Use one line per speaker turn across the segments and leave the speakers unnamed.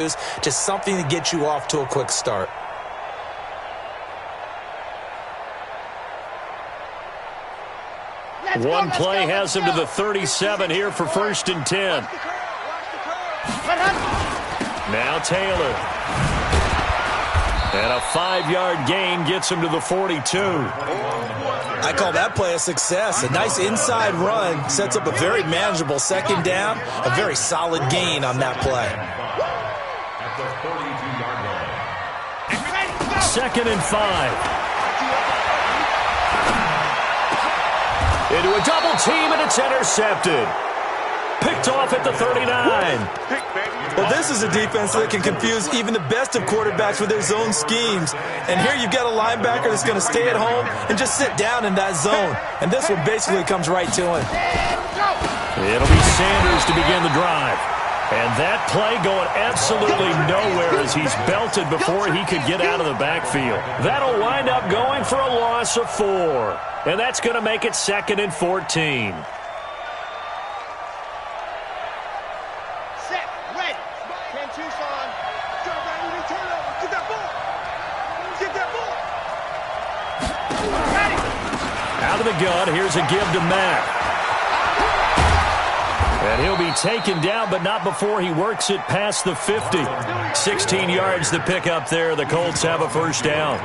Just something to get you off to a quick start.
One play has him to the 37 here for 1st and 10. Now Taylor. And a 5-yard gain gets him to the 42.
I call that play a success. A nice inside run sets up a very manageable 2nd down. A very solid gain on that play.
2nd and 5. Into a double team, and it's intercepted. Picked off at the 39.
Well, this is a defense that can confuse even the best of quarterbacks with their zone schemes. And here you've got a linebacker that's going to stay at home and just sit down in that zone. And this one basically comes right to him.
It'll be Sanders to begin the drive. And that play going absolutely nowhere as he's belted before he could get out of the backfield. That'll wind up going for a loss of 4. And that's going to make it 2nd and 14.
Set, ready. 10-2, son. Turn over. Get that ball. Get that ball. Ready.
Out of the gun, here's a give to Matt. And he'll be taken down, but not before he works it past the 50. 16 yards to pick up there. The Colts have a 1st down.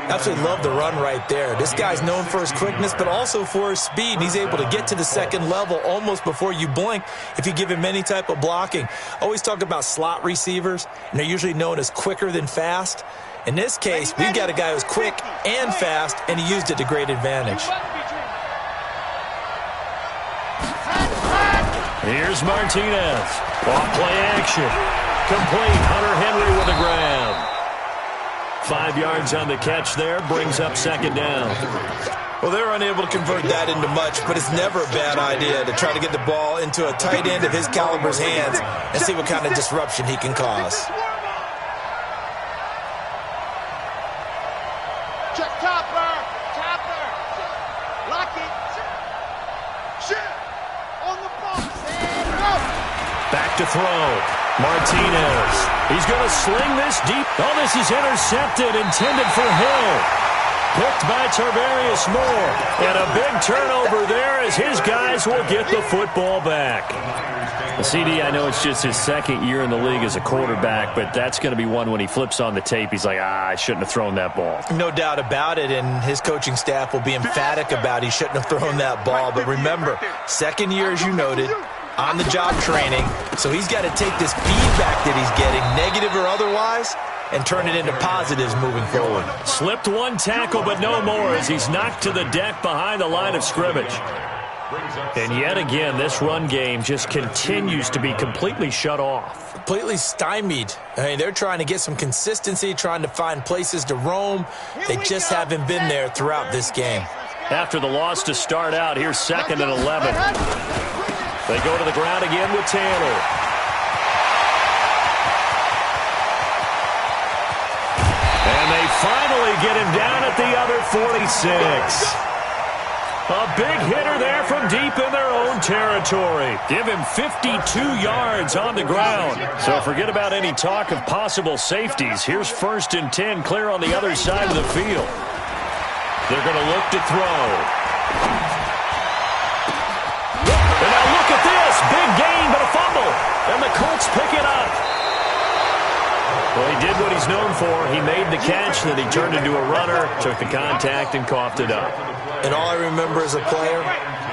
Absolutely love the run right there. This guy's known for his quickness, but also for his speed. And he's able to get to the 2nd level almost before you blink if you give him any type of blocking. Always talk about slot receivers, and they're usually known as quicker than fast. In this case, we've got a guy who's quick and fast, and he used it to great advantage.
Here's Martinez. Off play action. Complete. Hunter Henry with a grab. 5 yards on the catch there. Brings up 2nd down.
Well, they're unable to convert that into much, but it's never a bad idea to try to get the ball into a tight end of his caliber's hands and see what kind of disruption he can cause.
Check topper. Lock it. Shit. On the box. And go.
Back to throw. Martinez. He's going to sling this deep. Oh, this is intercepted, intended for Hill. Picked by Tarvarius Moore. And a big turnover there as his guys will get the football back. CD, I know it's just his 2nd year in the league as a quarterback, but that's going to be one when he flips on the tape. He's like, I shouldn't have thrown that ball.
No doubt about it, and his coaching staff will be emphatic about he shouldn't have thrown that ball. But remember, 2nd year, as you noted, on-the-job training, so he's got to take this feedback that he's getting, negative or otherwise, and turn it into positives moving forward.
Slipped one tackle, but no more as he's knocked to the deck behind the line of scrimmage. And yet again, this run game just continues to be completely shut off.
Completely stymied. I mean, they're trying to get some consistency, trying to find places to roam. They just haven't been there throughout this game.
After the loss to start out, here's 2nd and 11. They go to the ground again with Taylor. And they finally get him down at the other 46. A big hitter there from deep in their own territory. Give him 52 yards on the ground. So forget about any talk of possible safeties. Here's 1st and 10 clear on the other side of the field. They're going to look to throw. And now look at this. Big gain, but a fumble. And the Colts pick it up. Well, he did what he's known for. He made the catch, then he turned into a runner, took the contact, and coughed it up.
And all I remember as a player,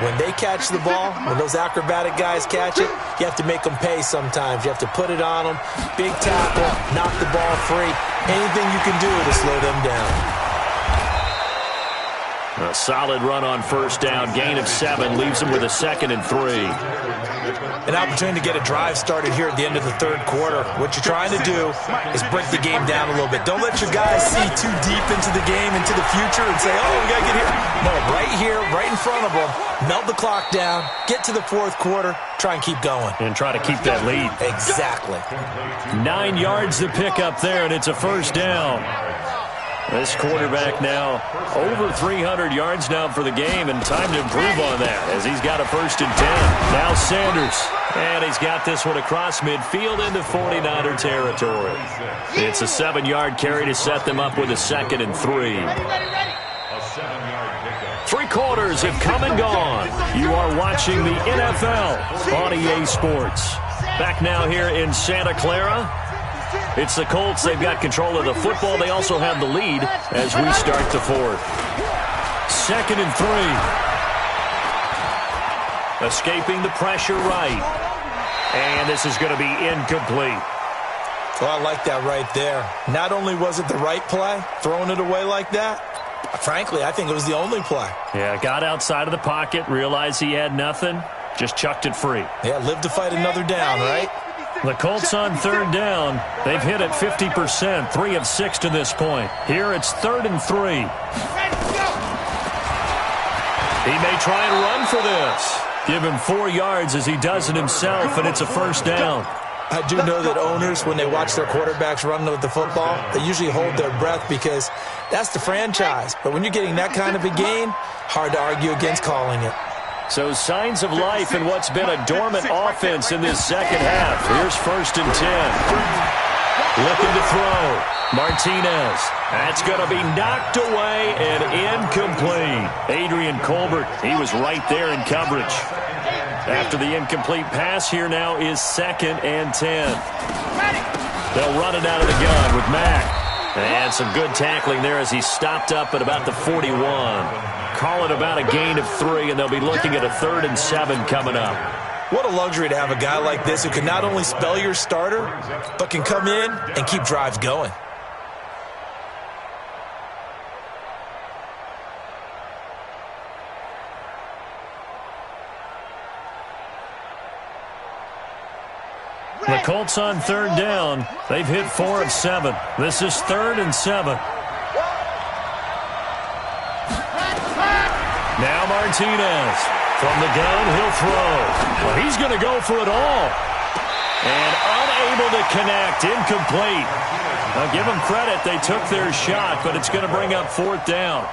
when they catch the ball, when those acrobatic guys catch it, you have to make them pay sometimes. You have to put it on them. Big tackle, knock the ball free. Anything you can do to slow them down.
A solid run on 1st down. Gain of 7 leaves him with a 2nd and 3.
An opportunity to get a drive started here at the end of the 3rd quarter. What you're trying to do is break the game down a little bit. Don't let your guys see too deep into the game, into the future, and say, oh, we got to get here. No, right here, right in front of them. Melt the clock down. Get to the 4th quarter. Try and keep going.
And try to keep that lead.
Exactly.
9 yards to pick up there, and it's a 1st down. This quarterback now over 300 yards now for the game, and time to improve on that as he's got a 1st and 10. Now Sanders And he's got this one across midfield into 49er territory. It's a 7-yard carry to set them up with a 2nd and 3. Three quarters have come and gone. You are watching the NFL on EA Sports. Back now here in Santa Clara. It's the Colts. They've got control of the football. They also have the lead as we start the 4th. 2nd and 3. Escaping the pressure right. And this is going to be incomplete.
Well, I like that right there. Not only was it the right play, throwing it away like that, frankly, I think it was the only play.
Yeah, got outside of the pocket, realized he had nothing, just chucked it free.
Yeah, live to fight another down, right?
The Colts on 3rd down. They've hit it 50%, 3 of 6 to this point. Here it's 3rd and 3. He may try and run for this. Give him 4 yards as he does it himself, and it's a 1st down.
I do know that owners, when they watch their quarterbacks run with the football, they usually hold their breath because that's the franchise. But when you're getting that kind of a gain, hard to argue against calling it.
So signs of life in what's been a dormant offense in this second half. Here's 1st and 10. Looking to throw. Martinez. That's going to be knocked away and incomplete. Adrian Colbert, he was right there in coverage. After the incomplete pass, here now is 2nd and 10. They'll run it out of the gun with Mack. And some good tackling there as he stopped up at about the 41. Call it about a gain of 3, and they'll be looking at a 3rd and 7 coming up.
What a luxury to have a guy like this who can not only spell your starter, but can come in and keep drives going.
The Colts on 3rd down. They've hit 4 of 7. This is 3rd and 7. Now Martinez. From the gun, he'll throw. Well, he's going to go for it all. And unable to connect. Incomplete. Now, give them credit. They took their shot, but it's going to bring up 4th down.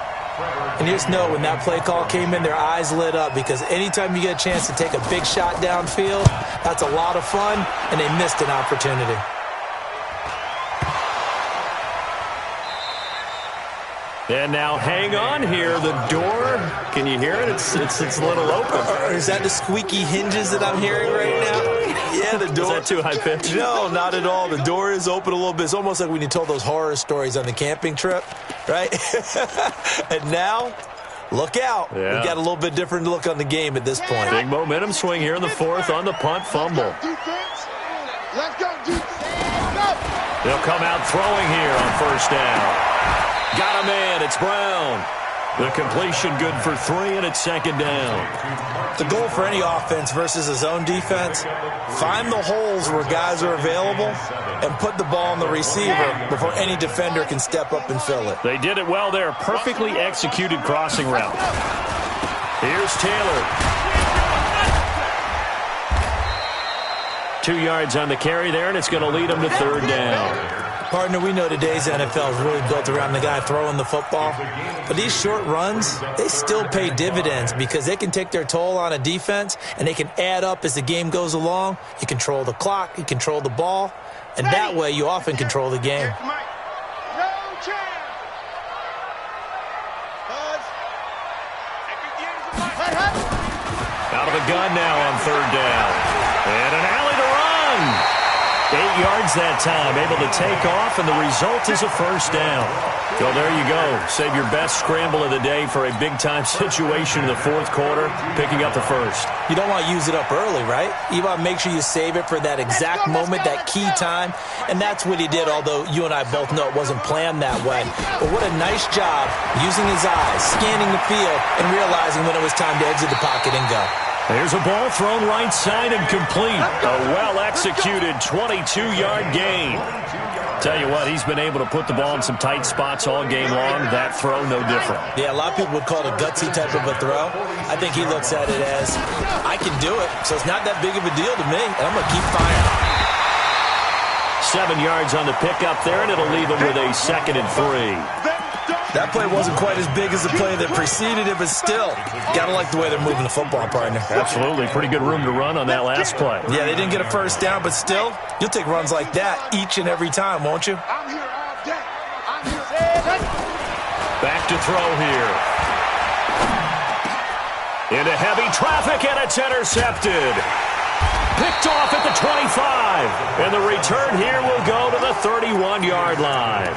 And you just know when that play call came in, their eyes lit up because anytime you get a chance to take a big shot downfield, that's a lot of fun, and they missed an opportunity.
And now hang on here. The door, can you hear it? It's a little open.
Is that the squeaky hinges that I'm hearing right now? Yeah, the door.
Is that too high pitched?
No, not at all. The door is open a little bit. It's almost like when you told those horror stories on the camping trip, right? And now, look out.
Yeah.
We've got a little bit different look on the game at this point.
Big momentum swing here in the 4th on the punt fumble.
Let's go, defense.
They'll come out throwing here on 1st down. Got a man. It's Brown. The completion good for 3, and it's 2nd down.
The goal for any offense versus a zone defense, find the holes where guys are available and put the ball on the receiver before any defender can step up and fill it.
They did it well there. Perfectly executed crossing route. Here's Taylor. 2 yards on the carry there, and it's going to lead them to 3rd down.
Partner, we know today's NFL is really built around the guy throwing the football. But these short runs, they still pay dividends because they can take their toll on a defense and they can add up as the game goes along. You control the clock, you control the ball, and that way you often control the game.
Out of the gun now on 3rd down. And an alley to run. 8 yards that time, able to take off, and the result is a 1st down. So there you go. Save your best scramble of the day for a big-time situation in the 4th quarter, picking up the 1st.
You don't want to use it up early, right? You want to make sure you save it for that exact moment, that key time, and that's what he did, although you and I both know it wasn't planned that way. But what a nice job using his eyes, scanning the field, and realizing when it was time to exit the pocket and go.
There's a ball thrown right side and complete. A well-executed 22-yard gain. Tell you what, he's been able to put the ball in some tight spots all game long. That throw, no different.
Yeah, a lot of people would call it a gutsy type of a throw. I think he looks at it as, I can do it, so it's not that big of a deal to me, and I'm going to keep firing.
7 yards on the pickup there, and it'll leave him with a 2nd and 3.
That play wasn't quite as big as the play that preceded it, but still, got to like the way they're moving the football, partner.
Absolutely. Pretty good room to run on that last play.
Yeah, they didn't get a first down, but still, you'll take runs like that each and every time, won't you?
I'm here all day. I'm here.
Back to throw here. Into heavy traffic, and it's intercepted. Picked off at the 25. And the return here will go to the 31-yard line.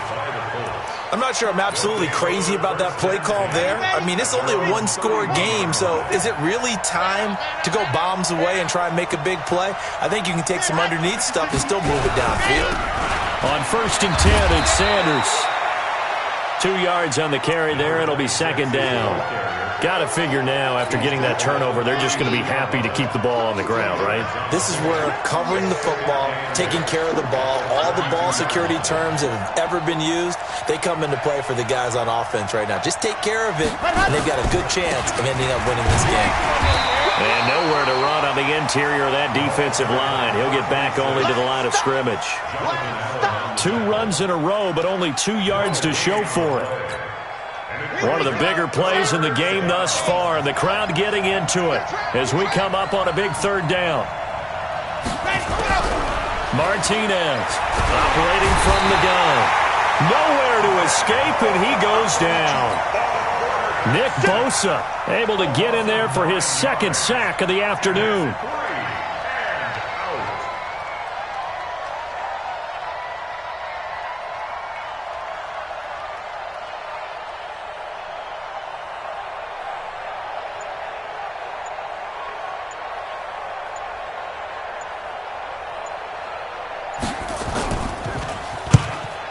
I'm not sure I'm absolutely crazy about that play call there. I mean, it's only a one-score game, so is it really time to go bombs away and try and make a big play? I think you can take some underneath stuff and still move it downfield.
On 1st and 10, it's Sanders. 2 yards on the carry there. It'll be second down. Got to figure now, after getting that turnover, they're just going to be happy to keep the ball on the ground, right?
This is where covering the football, taking care of the ball, all the ball security terms that have ever been used, they come into play for the guys on offense right now. Just take care of it, and they've got a good chance of ending up winning this game.
And nowhere to run on the interior of that defensive line. He'll get back only to the line of scrimmage. 2 runs in a row, but only 2 yards to show for it. One of the bigger plays in the game thus far, and the crowd getting into it as we come up on a big 3rd down. Martinez operating from the gun. Nowhere to escape, and he goes down. Nick Bosa able to get in there for his 2nd sack of the afternoon.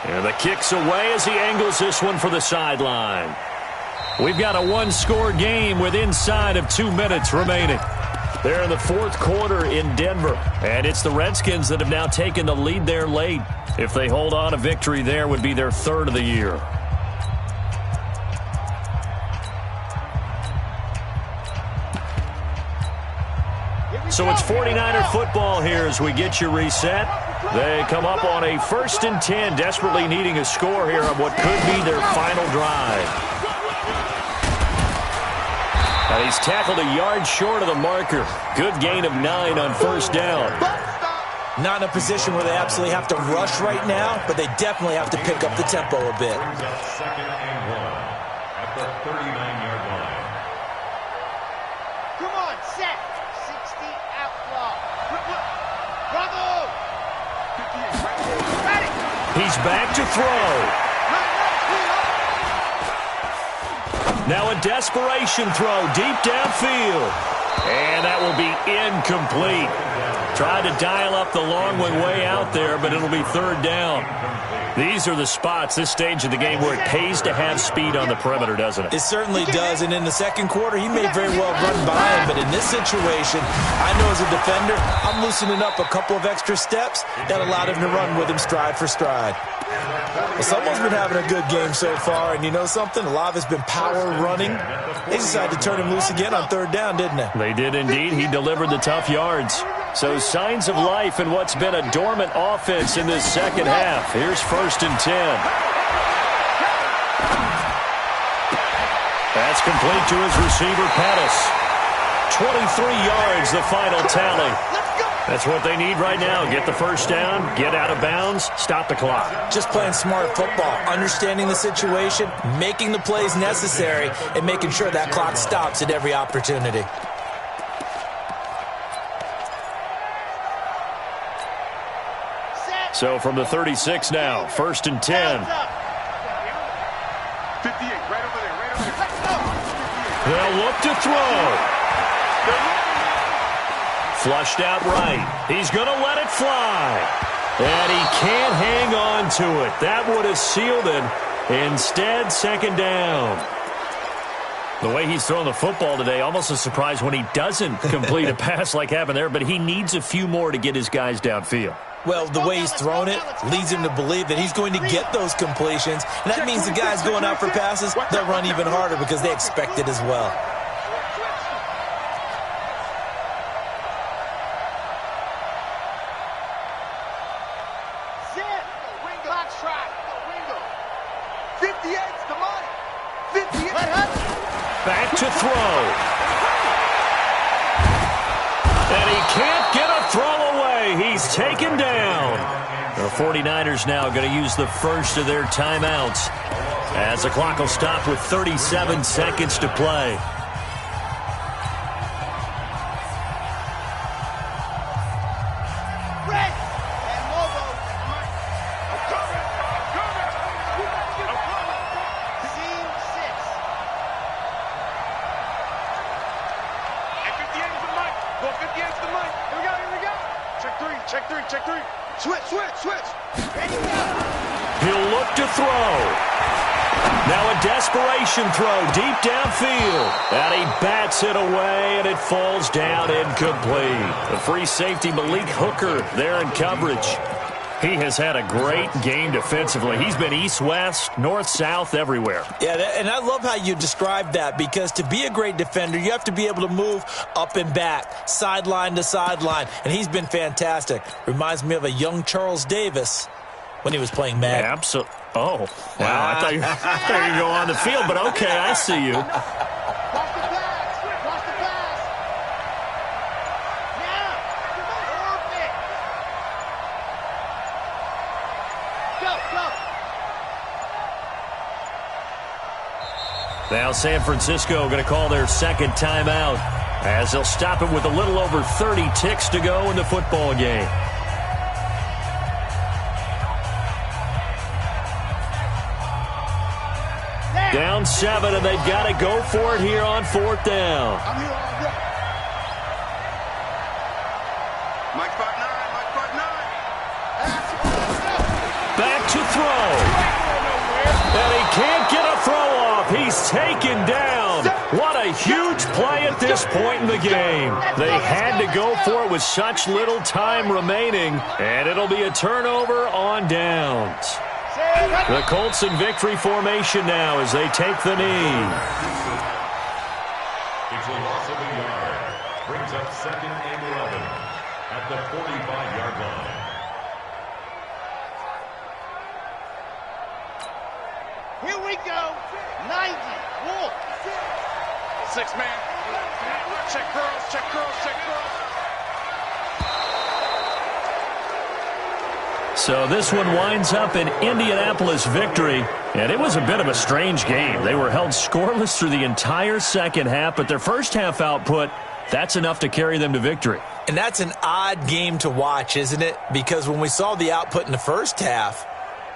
And the kick's away as he angles this one for the sideline. We've got a 1-score game with inside of 2 minutes remaining. They're in the 4th quarter in Denver, and it's the Redskins that have now taken the lead there late. If they hold on, a victory there would be their 3rd of the year. So it's 49er football here as we get you reset. They come up on a 1st and 10, desperately needing a score here on what could be their final drive. And he's tackled a yard short of the marker. Good gain of 9 on 1st down.
Not in a position where they absolutely have to rush right now, but they definitely have to pick up the tempo a bit.
2nd and 1 at the 39-yard line.
Come on, set. 60 outlaw. Bravo.
He's back to throw. Now a desperation throw deep downfield. And that will be incomplete. Tried to dial up the long one way out there, but it'll be 3rd down. These are the spots, this stage of the game, where it pays to have speed on the perimeter, doesn't it?
It certainly does, and in the 2nd quarter, he may very well run by him, but in this situation, I know as a defender, I'm loosening up a couple of extra steps that allowed him to run with him stride for stride. Well, someone's been having a good game so far, and you know something? A lot of it's been power running. They decided to turn him loose again on 3rd down, didn't they?
They did indeed. He delivered the tough yards. So signs of life in what's been a dormant offense in this 2nd half. Here's 1st and 10. That's complete to his receiver, Pettis. 23 yards, the final tally. That's what they need right now. Get the 1st down, get out of bounds, stop the clock.
Just playing smart football, understanding the situation, making the plays necessary, and making sure that clock stops at every opportunity.
So from the 36 now, 1st and 10.
58, right over there.
They'll look to throw. Flushed out right. He's going to let it fly. And he can't hang on to it. That would have sealed it. Instead, 2nd down. The way he's throwing the football today, almost a surprise when he doesn't complete a pass like happened there, but he needs a few more to get his guys downfield.
Well, the way he's thrown it leads him to believe that he's going to get those completions. And that means the guys going out for passes, they'll run even harder because they expect it as well.
Clock track. 58's the money. 50.
Back to throw. And he can't get a throw away. He's taken down. The 49ers now going to use the first of their timeouts as the clock will stop with 37 seconds to play.
Switch.
He'll look to throw. Now a desperation throw deep downfield. And he bats it away, and it falls down incomplete. The free safety, Malik Hooker, there in coverage. He has had a great game defensively. He's been east-west, north-south, everywhere.
Yeah, and I love how you described that, because to be a great defender, you have to be able to move up and back, sideline to sideline, and he's been fantastic. Reminds me of a young Charles Davis when he was playing Madden.
Absolutely. Oh, wow. I thought you were going to go on the field, but okay, I see you. Now San Francisco going to call their second timeout as they'll stop it with a little over 30 ticks to go in the football game. Down 7, and they've got to go for it here on 4th down. Back to throw. And he can't get a throw off. He's taken down. What a huge play at this point in the game. They had to go for it with such little time remaining, and it'll be a turnover on downs. The Colts in victory formation now as they take the knee.
It's a loss of a yard. Brings up 2nd and 11 at the 45-yard line.
Here we go. 90. Wolf. 6-man. Check girls.
So this one winds up in Indianapolis victory, and it was a bit of a strange game. They were held scoreless through the entire second half, but their first half output, that's enough to carry them to victory.
And that's an odd game to watch, isn't it? Because when we saw the output in the first half,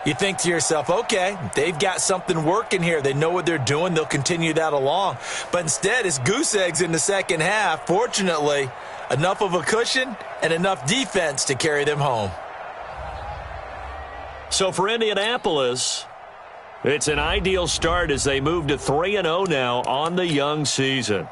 you think to yourself, okay, they've got something working here. They know what they're doing. They'll continue that along. But instead, it's goose eggs in the second half. Fortunately, enough of a cushion and enough defense to carry them home.
So for Indianapolis, it's an ideal start as they move to 3-0 now on the young season.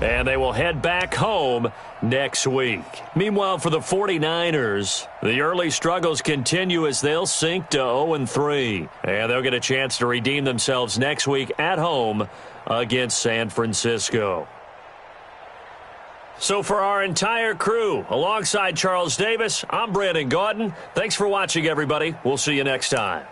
And they will head back home next week. Meanwhile, for the 49ers, the early struggles continue as they'll sink to 0-3. And they'll get a chance to redeem themselves next week at home against San Francisco. So for our entire crew, alongside Charles Davis, I'm Brandon Gaudin. Thanks for watching, everybody. We'll see you next time.